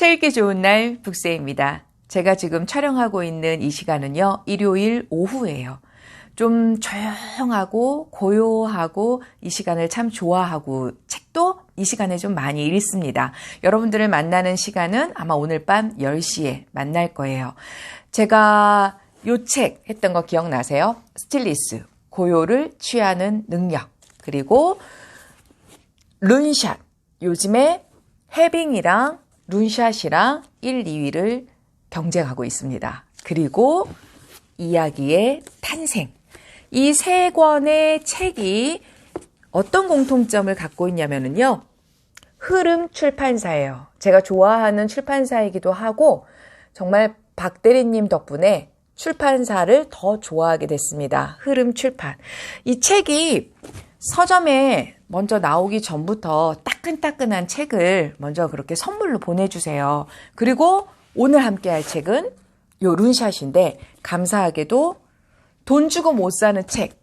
책 읽기 좋은 날 북새입니다. 제가 지금 촬영하고 있는 이 시간은요, 일요일 오후예요. 좀 조용하고 고요하고 이 시간을 참 좋아하고 책도 이 시간에 좀 많이 읽습니다. 여러분들을 만나는 시간은 아마 오늘 밤 10시에 만날 거예요. 제가 요 책 했던 거 기억나세요? 스틸리스, 고요를 취하는 능력, 그리고 룬샷, 요즘에 해빙이랑 룬샷이랑 1, 2위를 경쟁하고 있습니다. 그리고 이야기의 탄생. 이 세 권의 책이 어떤 공통점을 갖고 있냐면요. 흐름 출판사예요. 제가 좋아하는 출판사이기도 하고 정말 박 대리님 덕분에 출판사를 더 좋아하게 됐습니다. 흐름 출판. 이 책이 서점에 먼저 나오기 전부터 따끈따끈한 책을 먼저 그렇게 선물로 보내주세요. 그리고 오늘 함께할 책은 요 룬샷인데 감사하게도 돈 주고 못 사는 책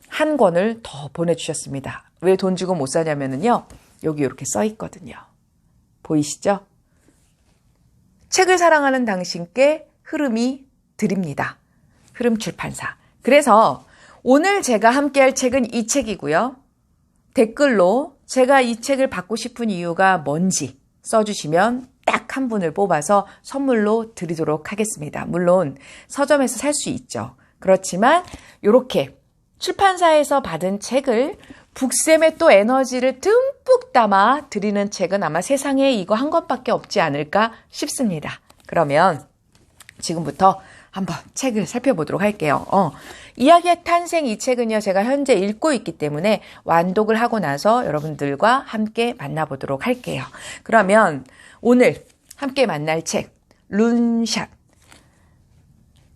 한 권을 더 보내주셨습니다. 왜 돈 주고 못 사냐면요. 여기 이렇게 써 있거든요. 보이시죠? 책을 사랑하는 당신께 흐름이 드립니다. 흐름 출판사. 그래서 오늘 제가 함께할 책은 이 책이고요. 댓글로 제가 이 책을 받고 싶은 이유가 뭔지 써주시면 딱 한 분을 뽑아서 선물로 드리도록 하겠습니다. 물론 서점에서 살 수 있죠. 그렇지만 이렇게 출판사에서 받은 책을 북쌤의 또 에너지를 듬뿍 담아 드리는 책은 아마 세상에 이거 한 권밖에 없지 않을까 싶습니다. 그러면 지금부터 한번 책을 살펴보도록 할게요. 이야기의 탄생 이 책은요, 제가 현재 읽고 있기 때문에 완독을 하고 나서 여러분들과 함께 만나보도록 할게요. 그러면 오늘 함께 만날 책, 룬샷.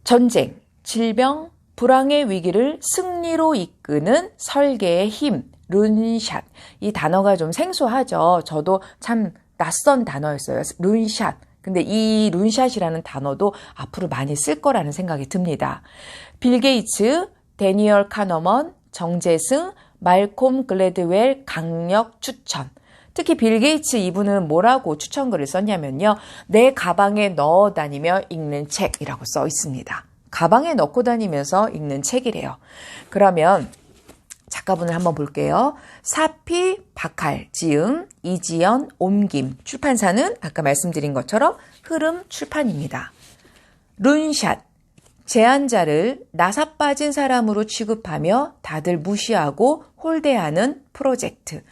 전쟁, 질병, 불황의 위기를 승리로 이끄는 설계의 힘, 룬샷. 이 단어가 좀 생소하죠. 저도 참 낯선 단어였어요. 룬샷. 근데 이 룬샷이라는 단어도 앞으로 많이 쓸 거라는 생각이 듭니다. 빌 게이츠, 데니얼 카너먼, 정재승, 말콤 글래드웰 강력 추천. 특히 빌 게이츠 이분은 뭐라고 추천글을 썼냐면요. 내 가방에 넣어 다니며 읽는 책이라고 써 있습니다. 가방에 넣고 다니면서 읽는 책이래요. 그러면 작가분을 한번 볼게요. 사피 박할, 지음, 이지연, 옮김. 출판사는 아까 말씀드린 것처럼 흐름 출판입니다. 룬샷. 제안자를 나사 빠진 사람으로 취급하며 다들 무시하고 홀대하는 프로젝트.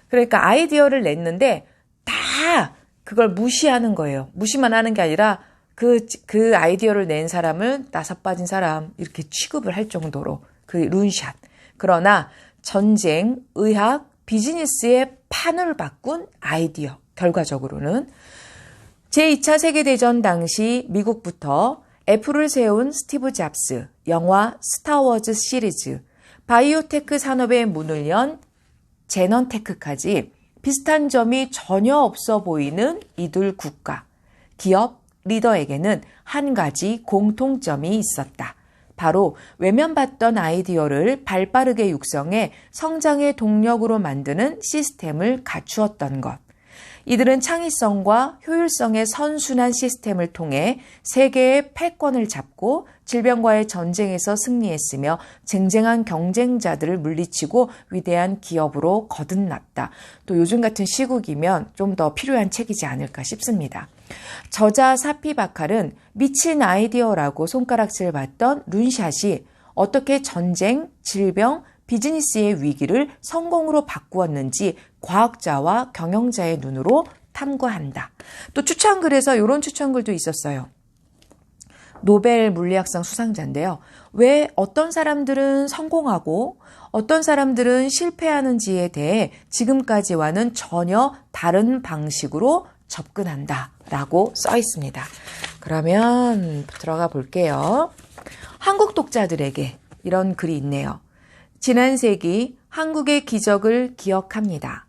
그러니까 아이디어를 냈는데 다 그걸 무시하는 거예요. 무시만 하는 게 아니라 그 아이디어를 낸 사람을 나사 빠진 사람 이렇게 취급을 할 정도로 그 룬샷. 그러나 전쟁, 의학, 비즈니스의 판을 바꾼 아이디어. 결과적으로는 제2차 세계대전 당시 미국부터 애플을 세운 스티브 잡스, 영화 스타워즈 시리즈, 바이오테크 산업의 문을 연 제넌테크까지 비슷한 점이 전혀 없어 보이는 이들 국가, 기업, 리더에게는 한 가지 공통점이 있었다. 바로 외면받던 아이디어를 발빠르게 육성해 성장의 동력으로 만드는 시스템을 갖추었던 것. 이들은 창의성과 효율성의 선순환 시스템을 통해 세계의 패권을 잡고 질병과의 전쟁에서 승리했으며 쟁쟁한 경쟁자들을 물리치고 위대한 기업으로 거듭났다. 또 요즘 같은 시국이면 좀 더 필요한 책이지 않을까 싶습니다. 저자 사피 바칼은 미친 아이디어라고 손가락질 받던 룬샷이 어떻게 전쟁, 질병, 비즈니스의 위기를 성공으로 바꾸었는지 과학자와 경영자의 눈으로 탐구한다. 또 추천글에서 이런 추천글도 있었어요. 노벨 물리학상 수상자인데요. 왜 어떤 사람들은 성공하고 어떤 사람들은 실패하는지에 대해 지금까지와는 전혀 다른 방식으로 접근한다 라고 써 있습니다. 그러면 들어가 볼게요. 한국 독자들에게 이런 글이 있네요. 지난 세기 한국의 기적을 기억합니다.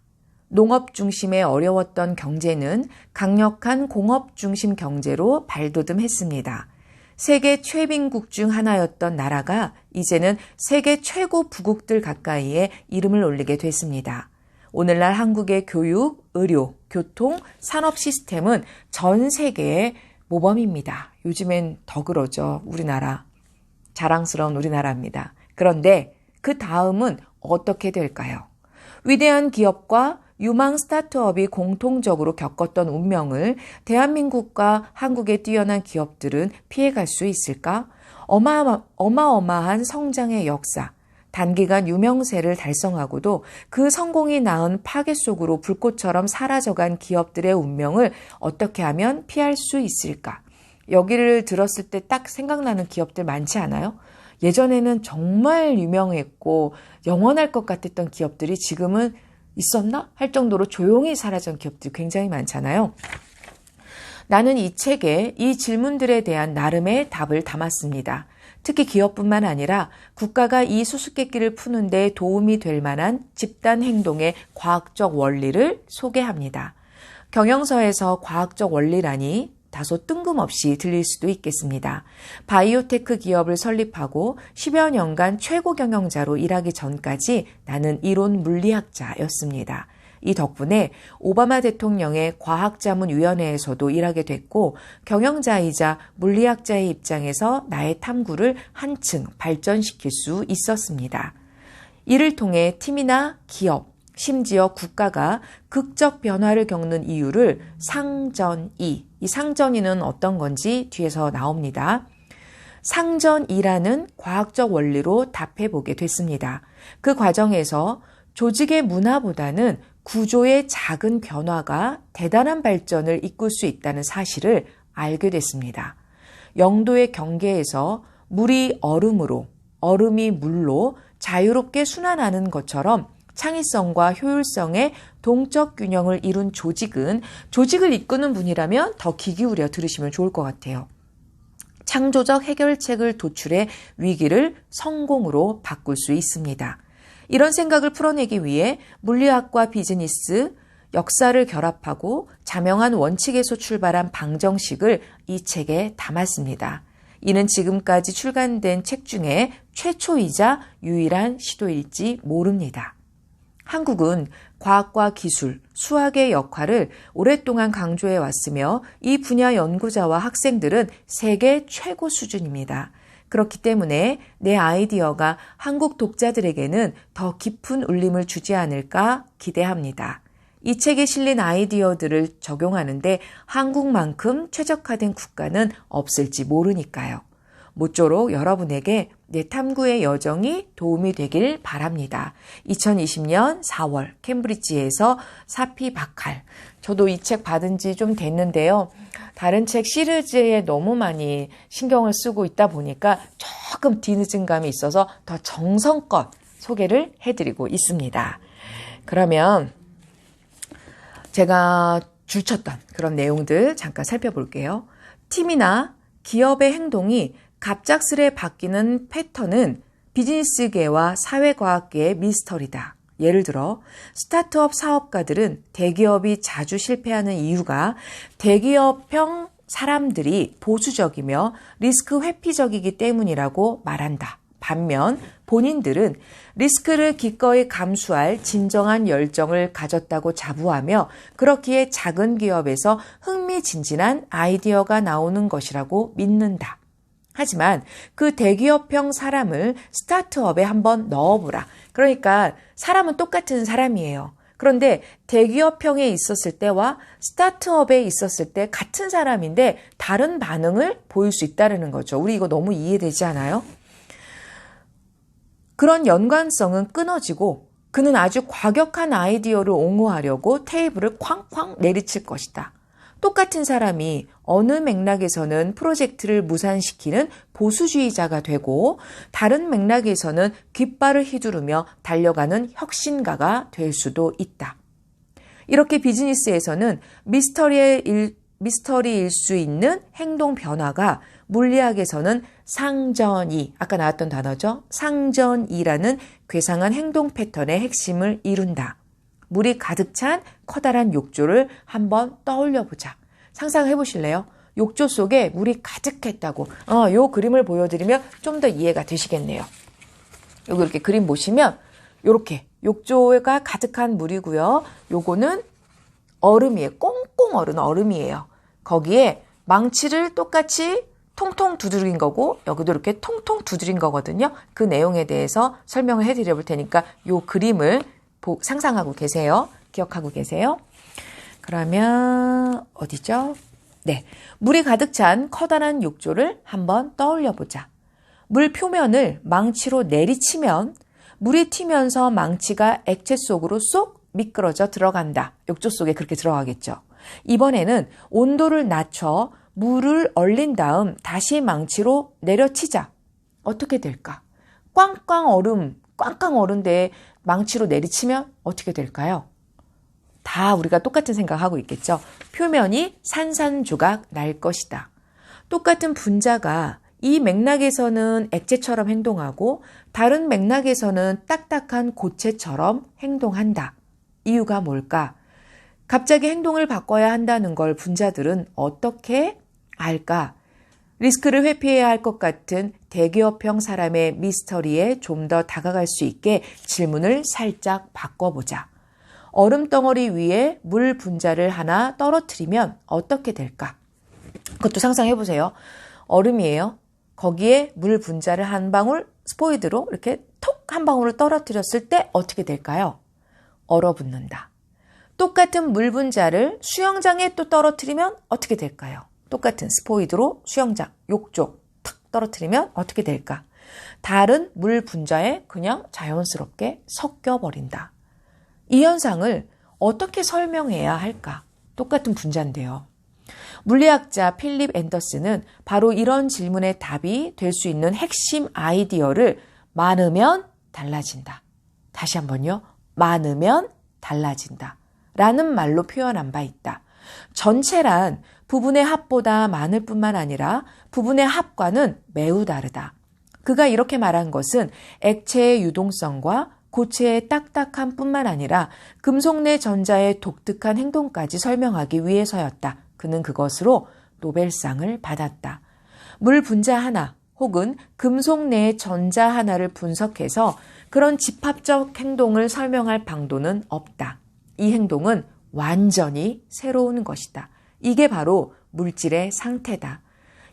농업 중심의 어려웠던 경제는 강력한 공업 중심 경제로 발돋움했습니다. 세계 최빈국 중 하나였던 나라가 이제는 세계 최고 부국들 가까이에 이름을 올리게 됐습니다. 오늘날 한국의 교육, 의료, 교통, 산업 시스템은 전 세계의 모범입니다. 요즘엔 더 그러죠. 우리나라. 자랑스러운 우리나라입니다. 그런데 그 다음은 어떻게 될까요? 위대한 기업과 유망 스타트업이 공통적으로 겪었던 운명을 대한민국과 한국의 뛰어난 기업들은 피해갈 수 있을까? 어마어마한 성장의 역사, 단기간 유명세를 달성하고도 그 성공이 낳은 파괴 속으로 불꽃처럼 사라져간 기업들의 운명을 어떻게 하면 피할 수 있을까? 여기를 들었을 때 딱 생각나는 기업들 많지 않아요? 예전에는 정말 유명했고 영원할 것 같았던 기업들이 지금은 있었나? 할 정도로 조용히 사라진 기업들이 굉장히 많잖아요. 나는 이 책에 이 질문들에 대한 나름의 답을 담았습니다. 특히 기업뿐만 아니라 국가가 이 수수께끼를 푸는 데 도움이 될 만한 집단 행동의 과학적 원리를 소개합니다. 경영서에서 과학적 원리라니 다소 뜬금없이 들릴 수도 있겠습니다. 바이오테크 기업을 설립하고 10여 년간 최고 경영자로 일하기 전까지 나는 이론 물리학자였습니다. 이 덕분에 오바마 대통령의 과학자문위원회에서도 일하게 됐고 경영자이자 물리학자의 입장에서 나의 탐구를 한층 발전시킬 수 있었습니다. 이를 통해 팀이나 기업, 심지어 국가가 극적 변화를 겪는 이유를 상전이, 이 상전이는 어떤 건지 뒤에서 나옵니다. 상전이라는 과학적 원리로 답해보게 됐습니다. 그 과정에서 조직의 문화보다는 구조의 작은 변화가 대단한 발전을 이끌 수 있다는 사실을 알게 됐습니다. 영도의 경계에서 물이 얼음으로, 얼음이 물로 자유롭게 순환하는 것처럼 창의성과 효율성의 동적 균형을 이룬 조직을 이끄는 분이라면 더 귀 기울여 들으시면 좋을 것 같아요. 창조적 해결책을 도출해 위기를 성공으로 바꿀 수 있습니다. 이런 생각을 풀어내기 위해 물리학과 비즈니스, 역사를 결합하고 자명한 원칙에서 출발한 방정식을 이 책에 담았습니다. 이는 지금까지 출간된 책 중에 최초이자 유일한 시도일지 모릅니다. 한국은 과학과 기술, 수학의 역할을 오랫동안 강조해 왔으며 이 분야 연구자와 학생들은 세계 최고 수준입니다. 그렇기 때문에 내 아이디어가 한국 독자들에게는 더 깊은 울림을 주지 않을까 기대합니다. 이 책에 실린 아이디어들을 적용하는데 한국만큼 최적화된 국가는 없을지 모르니까요. 모쪼록 여러분에게 내 탐구의 여정이 도움이 되길 바랍니다. 2020년 4월 캠브리지에서 사피 바칼. 저도 이 책 받은 지 좀 됐는데요. 다른 책 시리즈에 너무 많이 신경을 쓰고 있다 보니까 조금 뒤늦은 감이 있어서 더 정성껏 소개를 해드리고 있습니다. 그러면 제가 줄쳤던 그런 내용들 잠깐 살펴볼게요. 팀이나 기업의 행동이 갑작스레 바뀌는 패턴은 비즈니스계와 사회과학계의 미스터리다. 예를 들어 스타트업 사업가들은 대기업이 자주 실패하는 이유가 대기업형 사람들이 보수적이며 리스크 회피적이기 때문이라고 말한다. 반면 본인들은 리스크를 기꺼이 감수할 진정한 열정을 가졌다고 자부하며 그렇기에 작은 기업에서 흥미진진한 아이디어가 나오는 것이라고 믿는다. 하지만 그 대기업형 사람을 스타트업에 한번 넣어보라. 그러니까 사람은 똑같은 사람이에요. 그런데 대기업형에 있었을 때와 스타트업에 있었을 때 같은 사람인데 다른 반응을 보일 수 있다는 거죠. 우리 이거 너무 이해되지 않아요? 그런 연관성은 끊어지고 그는 아주 과격한 아이디어를 옹호하려고 테이블을 쾅쾅 내리칠 것이다. 똑같은 사람이 어느 맥락에서는 프로젝트를 무산시키는 보수주의자가 되고 다른 맥락에서는 깃발을 휘두르며 달려가는 혁신가가 될 수도 있다. 이렇게 비즈니스에서는 미스터리일 수 있는 행동 변화가 물리학에서는 상전이, 아까 나왔던 단어죠. 상전이라는 괴상한 행동 패턴의 핵심을 이룬다. 물이 가득 찬 커다란 욕조를 한번 떠올려 보자. 상상해 보실래요? 욕조 속에 물이 가득했다고. 요 그림을 보여드리면 좀 더 이해가 되시겠네요. 여기 이렇게 그림 보시면 이렇게 욕조가 가득한 물이고요. 요거는 얼음이에요. 꽁꽁 얼은 얼음이에요. 거기에 망치를 똑같이 통통 두드린 거고 여기도 이렇게 통통 두드린 거거든요. 그 내용에 대해서 설명을 해드려 볼 테니까 요 그림을 상상하고 계세요. 기억하고 계세요. 그러면 어디죠? 네, 물이 가득 찬 커다란 욕조를 한번 떠올려 보자. 물 표면을 망치로 내리치면 물이 튀면서 망치가 액체 속으로 쏙 미끄러져 들어간다. 욕조 속에 그렇게 들어가겠죠. 이번에는 온도를 낮춰 물을 얼린 다음 다시 망치로 내려치자. 어떻게 될까? 꽝꽝 얼은데 망치로 내리치면 어떻게 될까요? 다 우리가 똑같은 생각하고 있겠죠. 표면이 산산조각 날 것이다. 똑같은 분자가 이 맥락에서는 액체처럼 행동하고 다른 맥락에서는 딱딱한 고체처럼 행동한다. 이유가 뭘까? 갑자기 행동을 바꿔야 한다는 걸 분자들은 어떻게 알까? 리스크를 회피해야 할 것 같은 대기업형 사람의 미스터리에 좀 더 다가갈 수 있게 질문을 살짝 바꿔보자. 얼음 덩어리 위에 물 분자를 하나 떨어뜨리면 어떻게 될까? 그것도 상상해보세요. 얼음이에요. 거기에 물 분자를 한 방울 스포이드로 이렇게 톡 한 방울을 떨어뜨렸을 때 어떻게 될까요? 얼어붙는다. 똑같은 물 분자를 수영장에 또 떨어뜨리면 어떻게 될까요? 똑같은 스포이드로 수영장, 욕조 탁 떨어뜨리면 어떻게 될까? 다른 물 분자에 그냥 자연스럽게 섞여버린다. 이 현상을 어떻게 설명해야 할까? 똑같은 분자인데요. 물리학자 필립 앤더슨은 바로 이런 질문의 답이 될 수 있는 핵심 아이디어를 많으면 달라진다. 다시 한번요. 많으면 달라진다. 라는 말로 표현한 바 있다. 전체란 부분의 합보다 많을 뿐만 아니라 부분의 합과는 매우 다르다. 그가 이렇게 말한 것은 액체의 유동성과 고체의 딱딱함 뿐만 아니라 금속 내 전자의 독특한 행동까지 설명하기 위해서였다. 그는 그것으로 노벨상을 받았다. 물 분자 하나 혹은 금속 내의 전자 하나를 분석해서 그런 집합적 행동을 설명할 방도는 없다. 이 행동은 완전히 새로운 것이다. 이게 바로 물질의 상태다.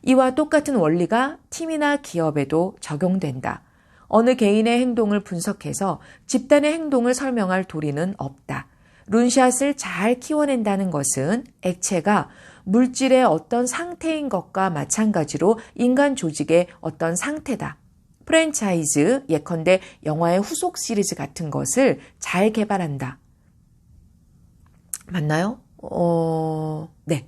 이와 똑같은 원리가 팀이나 기업에도 적용된다. 어느 개인의 행동을 분석해서 집단의 행동을 설명할 도리는 없다. 룬샷을 잘 키워낸다는 것은 액체가 물질의 어떤 상태인 것과 마찬가지로 인간 조직의 어떤 상태다. 프랜차이즈, 예컨대 영화의 후속 시리즈 같은 것을 잘 개발한다. 맞나요? 네.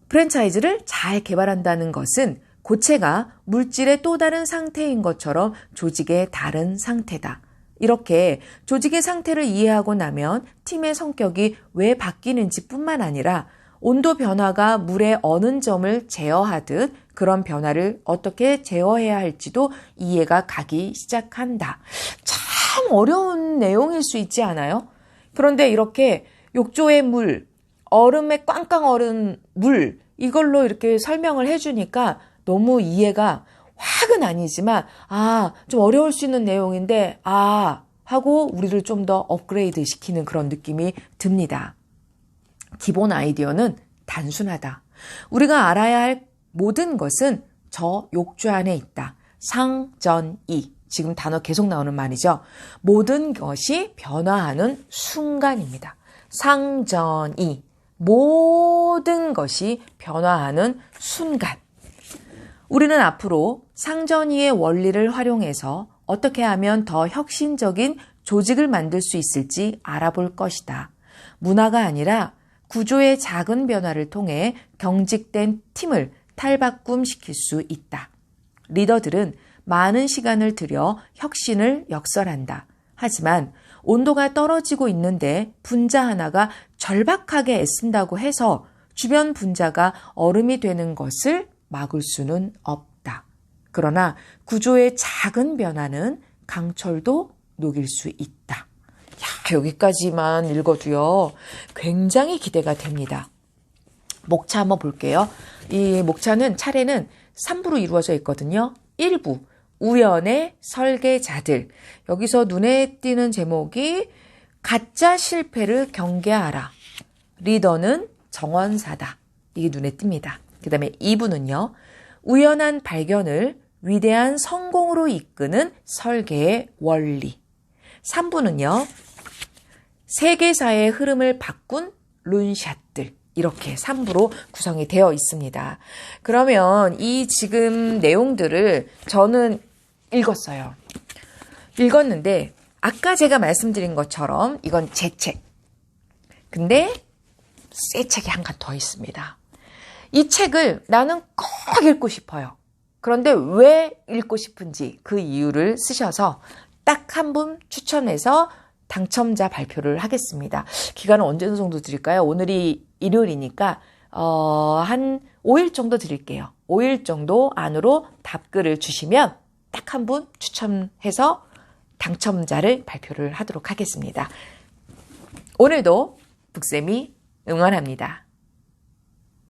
프랜차이즈를 잘 개발한다는 것은 고체가 물질의 또 다른 상태인 것처럼 조직의 다른 상태다. 이렇게 조직의 상태를 이해하고 나면 팀의 성격이 왜 바뀌는지 뿐만 아니라 온도 변화가 물의 어느 점을 제어하듯 그런 변화를 어떻게 제어해야 할지도 이해가 가기 시작한다. 참 어려운 내용일 수 있지 않아요? 그런데 이렇게 욕조의 물, 얼음에 꽝꽝 얼은 물 이걸로 이렇게 설명을 해주니까 너무 이해가 확은 아니지만 좀 어려울 수 있는 내용인데 하고 우리를 좀 더 업그레이드 시키는 그런 느낌이 듭니다. 기본 아이디어는 단순하다. 우리가 알아야 할 모든 것은 저 욕조 안에 있다. 상전이. 지금 단어 계속 나오는 말이죠. 모든 것이 변화하는 순간입니다. 상전이. 모든 것이 변화하는 순간. 우리는 앞으로 상전이의 원리를 활용해서 어떻게 하면 더 혁신적인 조직을 만들 수 있을지 알아볼 것이다. 문화가 아니라 구조의 작은 변화를 통해 경직된 팀을 탈바꿈시킬 수 있다. 리더들은 많은 시간을 들여 혁신을 역설한다. 하지만 온도가 떨어지고 있는데 분자 하나가 절박하게 애쓴다고 해서 주변 분자가 얼음이 되는 것을 막을 수는 없다. 그러나 구조의 작은 변화는 강철도 녹일 수 있다. 여기까지만 읽어도요. 굉장히 기대가 됩니다. 목차 한번 볼게요. 이 목차는 차례는 3부로 이루어져 있거든요. 1부 우연의 설계자들. 여기서 눈에 띄는 제목이 가짜 실패를 경계하라. 리더는 정원사다. 이게 눈에 띕니다. 그 다음에 2부는요. 우연한 발견을 위대한 성공으로 이끄는 설계의 원리. 3부는요. 세계사의 흐름을 바꾼 룬샷들. 이렇게 3부로 구성이 되어 있습니다. 그러면 이 지금 내용들을 저는 읽었어요. 읽었는데 아까 제가 말씀드린 것처럼 이건 제 책. 근데 새 책이 한 권 더 있습니다. 이 책을 나는 꼭 읽고 싶어요. 그런데 왜 읽고 싶은지 그 이유를 쓰셔서 딱 한 분 추첨해서 당첨자 발표를 하겠습니다. 기간은 언제 정도 드릴까요? 오늘이 일요일이니까 한 5일 정도 드릴게요. 5일 정도 안으로 답글을 주시면 딱 한 분 추첨해서 당첨자를 발표를 하도록 하겠습니다. 오늘도 북쌤이 응원합니다.